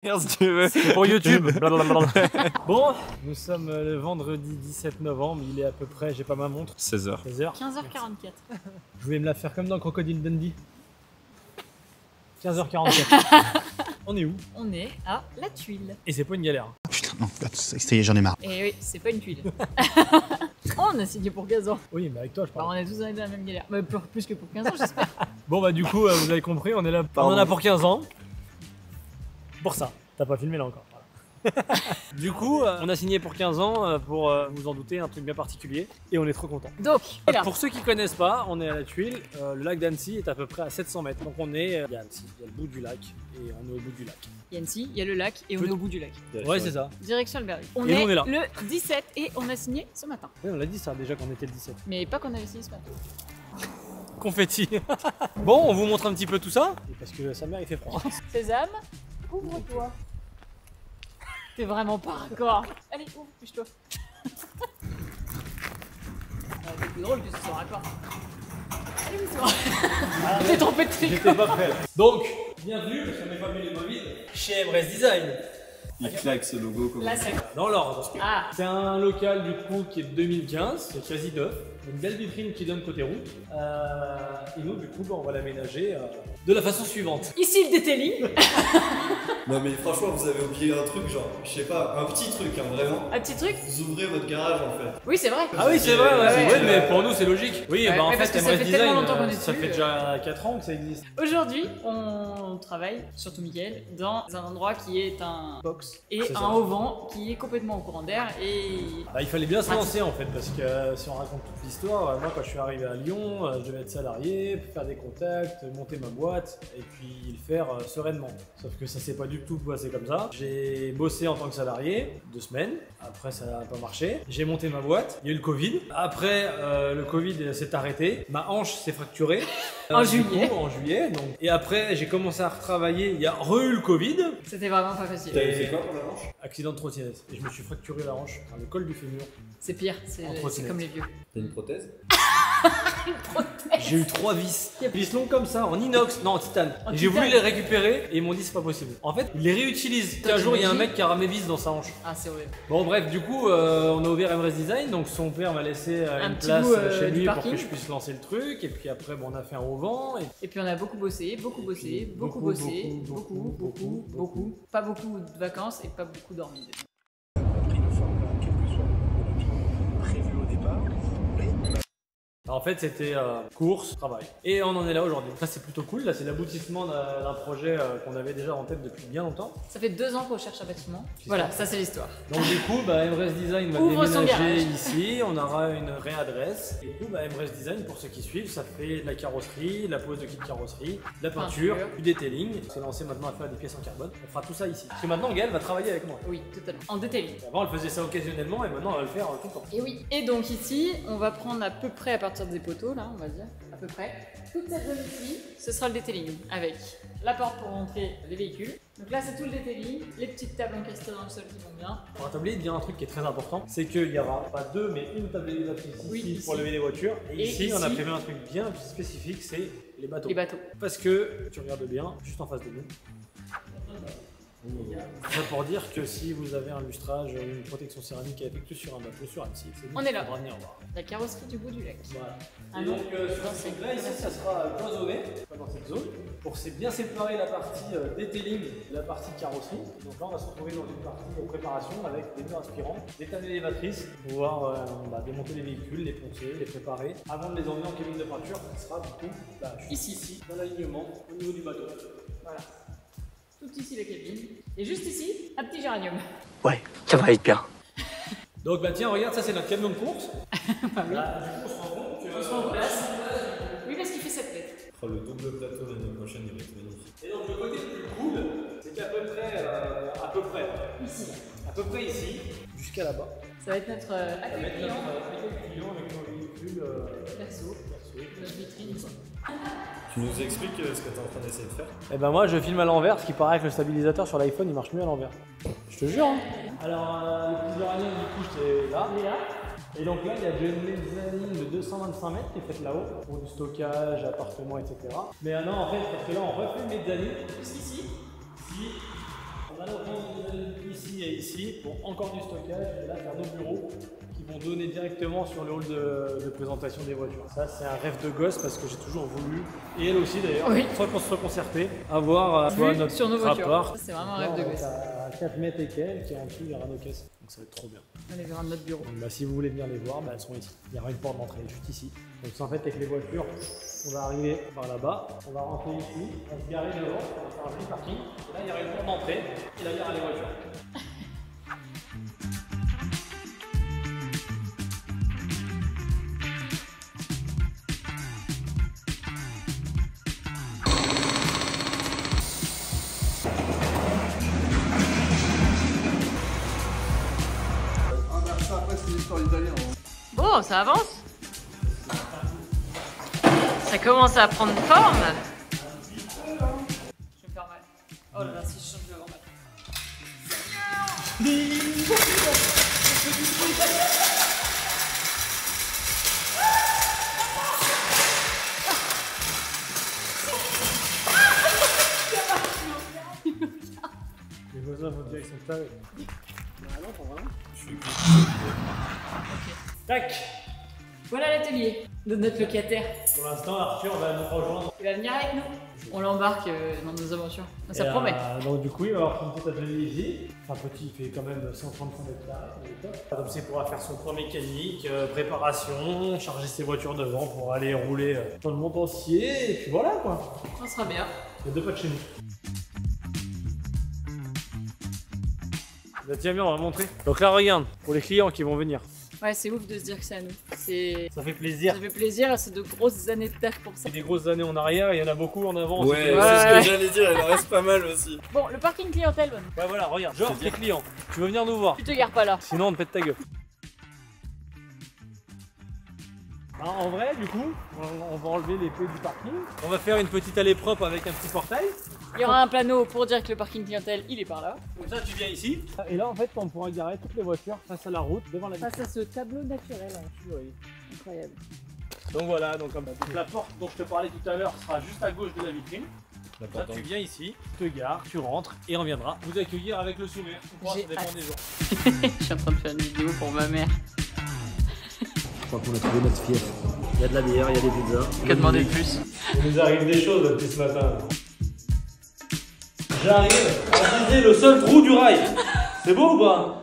Si tu veux. Pour YouTube. Bon, nous sommes le vendredi 17 novembre, il est à peu près, j'ai pas ma montre, 16h. 16h. 15h44. Je voulais me la faire comme dans Crocodile Dundee. 15h44. On est où? On est à la tuile. Et c'est pas une galère. Putain, non, ça y est, j'en ai marre. Et oui, c'est pas une tuile. On a signé pour 15 ans. Oui, mais avec toi, je Bah, parle. on est tous dans la même galère. Mais plus que pour 15 ans, j'espère. Bon, bah, du coup, vous avez compris, on est là. On en a pour 15 ans. Pour ça. T'as pas filmé là encore. Voilà. Du coup, on a signé pour 15 ans pour vous en douter, un truc bien particulier. Et on est trop contents. Donc, là. Pour ceux qui connaissent pas, on est à la Tuile. Le lac d'Annecy est à peu près à 700 mètres. Donc on est. Il y a Annecy, il y a le bout du lac. Et on est au bout du lac. Il y a Annecy, il y a le lac et on est au bout du lac. Ouais, c'est ça. Direction Albertville. On Et nous, est, on est là. le 17 et on a signé ce matin. Oui, on l'a dit ça déjà qu'on était le 17. Mais pas qu'on avait signé ce matin. Confetti. Bon, on vous montre un petit peu tout ça. Et parce que sa mère, il fait froid. Sésame, ouvre-toi. T'es vraiment pas raccord. Allez, ouvre, bouge-toi. C'est plus drôle que ce soit raccord. Allez, ouvre-toi. T'es trompé de truc. J'étais pas prêt là. Donc, bienvenue, parce qu'on n'est pas venu les mobiles, chez Emrest Design. Il claque ce logo comme Là, c'est. Dans l'ordre. Ah, C'est un local du coup qui est de 2015, c'est quasi neuf. Une belle vitrine qui donne côté route. Et nous, du coup, on va l'aménager de la façon suivante. ici le detailing. Non mais franchement vous avez oublié un truc genre, je sais pas, un petit truc hein, vraiment. Un petit truc. Vous ouvrez votre garage en fait. Oui, c'est vrai. Ah oui, c'est vrai, ouais, Ouais, ouais, mais pour nous c'est logique. Oui, Ouais, bah en ouais, parce fait, que ça Emrest fait tellement Design, longtemps qu'on est ça dessus, fait déjà 4 ans que ça existe. Aujourd'hui, on travaille, surtout Mickaël, dans un endroit qui est un box et C'est ça. un auvent qui est complètement au courant d'air et. Bah, il fallait bien se lancer en fait, parce que si on raconte toute l'histoire, moi quand je suis arrivé à Lyon, je devais être salarié, faire des contacts, monter ma boîte et puis le faire sereinement. Sauf que ça s'est pas du tout passé comme ça. J'ai bossé en tant que salarié 2 semaines, après ça n'a pas marché. J'ai monté ma boîte, il y a eu le Covid. Après le Covid s'est arrêté, ma hanche s'est fracturée. En Du juillet. coup, en juillet. Donc. Et après j'ai commencé à retravailler, il y a eu le Covid. C'était vraiment pas facile. T'avais fait quoi pour la manche? Accident de trottinette. Et je me suis fracturé la hanche, enfin, le col du fémur. C'est pire, En c'est trottinette. comme les vieux. T'as une prothèse? J'ai eu 3 vis. Vis longues comme ça, en inox, non en titane. En Et j'ai voulu titane. les récupérer et ils m'ont dit c'est pas possible. En fait, ils les réutilisent. Toi, Un jour, il y a un t'imagines mec qui a ramené vis dans sa hanche. Ah, c'est horrible. Bon, bref, du coup, on a ouvert Emrest Design. Donc, son père m'a laissé Un une petit place bout, chez du lui pour parking. que je puisse lancer le truc. Et puis après, bon, on a fait un auvent. Et... Et puis on a beaucoup bossé, beaucoup bossé, beaucoup Beaucoup, bossé, beaucoup, beaucoup, beaucoup, beaucoup, beaucoup. Pas beaucoup de vacances et pas beaucoup dormi. En fait, c'était course, travail. Et on en est là aujourd'hui. Ça, c'est plutôt cool. Là, c'est l'aboutissement d'un projet qu'on avait déjà en tête depuis bien longtemps. Ça fait 2 ans qu'on cherche un bâtiment. Voilà, ça c'est l'histoire. Donc du coup, Emrest Design va Ouvre son déménager garage. ici, on aura une réadresse. Et du coup, Emrest Design, pour ceux qui suivent, ça fait de la carrosserie, la pose de kit carrosserie, de la peinture, Peinture. du detailing. On s'est lancé maintenant à faire des pièces en carbone. On fera tout ça ici. Parce que maintenant, Gaël va travailler avec moi. Oui, totalement. En detailing. Avant, elle faisait ça occasionnellement et maintenant, elle va le faire tout le temps. Et oui. Et donc ici, on va prendre à peu près à partir des poteaux, là, on va dire, à peu près. Toute cette zone ici, ce sera le detailing, avec la porte pour rentrer les véhicules. Donc là, c'est tout le detailing, les petites tables encastrées dans le sol qui vont bien. On va t'oublier de dire un truc qui est très important, c'est qu'il y aura pas 2 mais une table élévatrice ici, Oui, ici. pour lever les voitures. Et, Et ici, on a ici. prévu un truc bien spécifique, c'est les bateaux. Les bateaux. Parce que, tu regardes bien, juste en face de nous, ça pour dire que si vous avez un lustrage, une protection céramique effectuée sur un bateau, sur Annecy, c'est nous On qui est là. faudra venir voir. La carrosserie du bout du lac. Voilà. Ah Et non. donc sur ce truc-là, ici, ça sera cloisonné, pas dans cette zone, pour bien séparer la partie detailing de la partie carrosserie. Donc là, on va se retrouver dans une partie de préparation avec des murs aspirants, des tables élévatrices, pour pouvoir démonter les véhicules, les poncer, les préparer, avant de les emmener en cabine de peinture, qui sera du coup juste ici, dans l'alignement, au niveau du bateau. Voilà. Tout ici la cabine. Et juste ici, un petit géranium. Ouais, ça va être bien. Donc bah tiens, regarde, ça c'est notre camion de course. Bah oui. Là, du coup, on se rend compte que... On se rend en place. Oui, parce qu'il fait 7 mètres. Oh, le double plateau l'année prochaine il va être magnifique. Et donc le côté le plus cool, c'est qu'à peu près, Ici. à peu près ici, jusqu'à là-bas. Ça va être notre On va accueil mettre client. notre accueil client avec nos véhicules Perso. Notre vitrine. Tu nous expliques ce que t'es en train d'essayer de faire? Et ben moi je filme à l'envers, ce qui paraît que le stabilisateur sur l'iPhone il marche mieux à l'envers. Je te jure. Hein. Alors le petit géranium du coup c'est là. Il est là. Et donc là il y a une mezzanine de 225 mètres qui est faite là-haut pour du stockage, appartements, etc. Mais non en fait parce que là on refait une mezzanine. Jusqu'ici. Ici, on On a ici et ici pour encore du stockage et là faire nos bureaux qui vont donner directement sur le hall de présentation des voitures. Ça c'est un rêve de gosse parce que j'ai toujours voulu, et elle aussi d'ailleurs, Oui. soit qu'on se reconcertait, avoir Vue notre sur nos voitures. rapport. C'est vraiment un rêve de gosse. À 4 mètres et quelques, et en dessous il y aura nos caisses. Donc ça va être trop bien. On les verra de notre bureau. Donc, bah, si vous voulez venir les voir, bah, elles sont ici. Il y aura une porte d'entrée juste ici. Donc en fait avec les voitures, on va arriver par là-bas, on va rentrer ici, on va se garer devant, on va faire un petit parking. Et là il y aura une porte d'entrée et là il y aura les voitures. Ça après c'est l'histoire italienne. Bon, ça avance. Ça commence à prendre forme. Je vais me faire mal. Oh là là, si je change de mal. Les voisins vont dire qu'ils sont tarés. Tac. Voilà l'atelier de notre locataire. Pour l'instant Arthur va nous rejoindre. Il va venir avec nous. On l'embarque dans nos aventures. Ça Et, promet. Donc du coup il va avoir son petit atelier ici. Enfin petit, il fait quand même 135 mètres carrés, il est top. Comme c'est pour faire son point mécanique, préparation, charger ses voitures devant pour aller rouler dans le monde entier. Et puis voilà quoi. Ça sera bien. Il y a 2 pas de chez nous. Bah, tiens bien, on va montrer. Donc là regarde, pour les clients qui vont venir. Ouais, c'est ouf de se dire que c'est à nous. Ça fait plaisir. Ça fait plaisir, c'est de grosses années de taf pour ça. C'est des grosses années en arrière, il y en a beaucoup en avant. Ouais, c'était- c'est ce Ouais. que j'allais dire, il en reste pas mal aussi. Bon, le parking clientèle, Ouais voilà, regarde, genre tes clients, tu veux venir nous voir. tu te gares pas là. Sinon on te pète ta gueule. Bah, en vrai, du coup, on va enlever les pneus du parking. On va faire une petite allée propre avec un petit portail. Il y aura un panneau pour dire que le parking clientèle, il est par là. Comme ça, tu viens ici. Et là, en fait, on pourra garer toutes les voitures face à la route, devant la vitrine. Face à ce tableau naturel. Incroyable. Donc voilà, donc la porte dont je te parlais tout à l'heure sera juste à gauche de la vitrine. Ça, tu viens ici, tu te gares, tu rentres et on viendra vous accueillir avec le sourire. Ça J'ai dépend hâte. des jours. Je suis en train de faire une vidéo pour ma mère. Je crois qu'on a trouvé notre fief. Il y a de la bière, il y a des pizzas. Qu'a demandé de plus? Il nous arrive des choses depuis ce matin. J'arrive à viser le seul trou du rail. C'est beau ou pas?